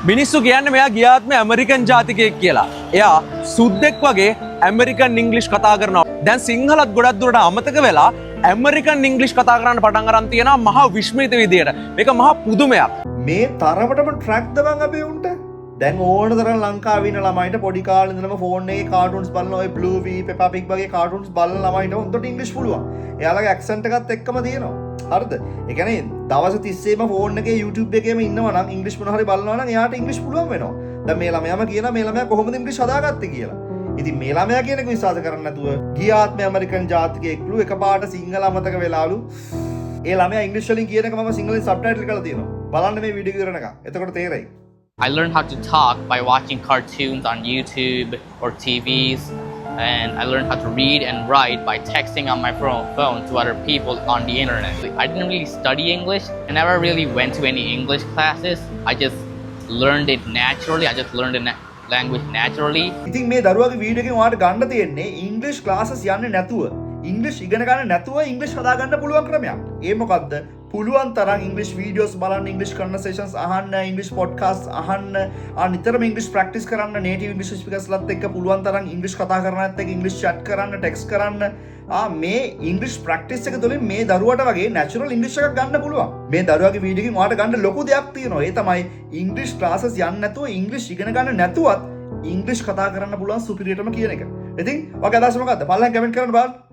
මිනිස්සු කියන්නේ මෙයා ගියාත්ම ඇමරිකන් ජාතිකයෙක් කියලා. එයා සුද්දෙක් වගේ ඇමරිකන් ඉංග්ලිෂ් කතා කරනවා. දැන් සිංහලත් ගොඩක් දුරට අමතක වෙලා ඇමරිකන් ඉංග්ලිෂ් කතා කරන්න පටන් අරන් තියෙනවා මහා විශ්මිත විදියට. මේක මහා පුදුමයක්. මේ තරමටම ට්‍රැක්ද බං අපේ උන්ට. දැන් ඕන තරම් ලංකාවේ ඉන්න ළමයින්ට පොඩි කාලේ ඉඳලම ෆෝන් එකේ කාටුන්ස් බලන ඔය බ්ලූවී පෙපා පිග් වගේ කාටුන්ස් බලන ළමයින්ට හොඳට ඉංග්‍රීසි පුළුවන්. එයාලගේ ඇක්සන්ට් එකත් එක්කම තියෙනවා. හරිද? ඒ කියන්නේ දවස් 30ෙම ෆෝන් එකේ YouTube එකේම ඉන්නවා නම් ඉංග්‍රීසි මොනවා හරි බලනවා නම් එයාට ඉංග්‍රීසි පුළුවන් වෙනවා. දැන් මේ ළමයාම කියනවා මේ ළමයා කොහොමද ඉංග්‍රීසි හදාගත්තේ කියලා. ඉතින් මේ ළමයා කියන එක විශ්වාස කරන්නේ නැතුව ගිය ආත්මේ ඇමරිකන් ජාතිකයෙක්ලු එකපාරට සිංහල අමතක වෙලාලු. ඒ ළමයා ඉංග්‍රීසි වලින් කියන එක මම සිංහලෙන් සබ්ටයිටල් කරලා තියෙනවා. බලන්න මේ වීඩියෝ එක ඉවරනකම්. එතකොට තේරෙයි. I learned how to talk by watching cartoons on YouTube or TVs, and I learned how to read and write by texting on my phone to other people on the internet. I didn't really study English. I never really went to any English classes. I just learned it naturally. I just learned the language naturally. ඉතින් මේ දරුවාගේ video එකෙන් ඔයාලට ගන්න තියෙන්නේ ඉංග්‍රීසි classes යන්නේ නැතුව ඉංග්‍රීසි ඉගෙන ගන්න නැතුව ඉංග්‍රීසි හදා ගන්න පුළුවන් ක්‍රමයක්. ඒ මොකද්ද? පුළුවන් තරම් ඉංග්‍රීසි වීඩියෝස් බලන්න, ඉංග්‍රීසි කන්වර්සේෂන්ස් අහන්න, ඉංග්‍රීසි පොඩ්කාස්ට් අහන්න, නිතරම ඉංග්‍රීසි ප්‍රැක්ටිස් කරන්න, නේටිව් ඉංග්‍රීසි ස්පීකර්ස්ලාත් එක්ක පුළුවන් තරම් ඉංග්‍රීසි කතා කරනත් එක්ක ඉංග්‍රීසි chat කරන්න, ටෙක්ස්ට් කරන්න. මේ ඉංග්‍රීසි ප්‍රැක්ටිස් එක තුළින් මේ දරුවට වගේ නැචරල් ඉංග්‍රීසි එකක් ගන්න පුළුවන්. මේ දරුවාගේ වීඩියෝ එකෙන් ඔයාලට ගන්න ලොකු දෙයක් තියෙනවා. ඒ තමයි ඉංග්‍රීසි ක්ලාසස් යන්න නැතුව ඉංග්‍රීසි ඉගෙන ගන්න නැතුවත් ඉංග්‍රීසි කතා කරන්න පුළුවන් සුපිරියටම කියන එක. ඉතින් ඔයාගේ අදහස මොකද්ද? පල්ලෙන් කමෙන්ට් කරන්න බලන්න.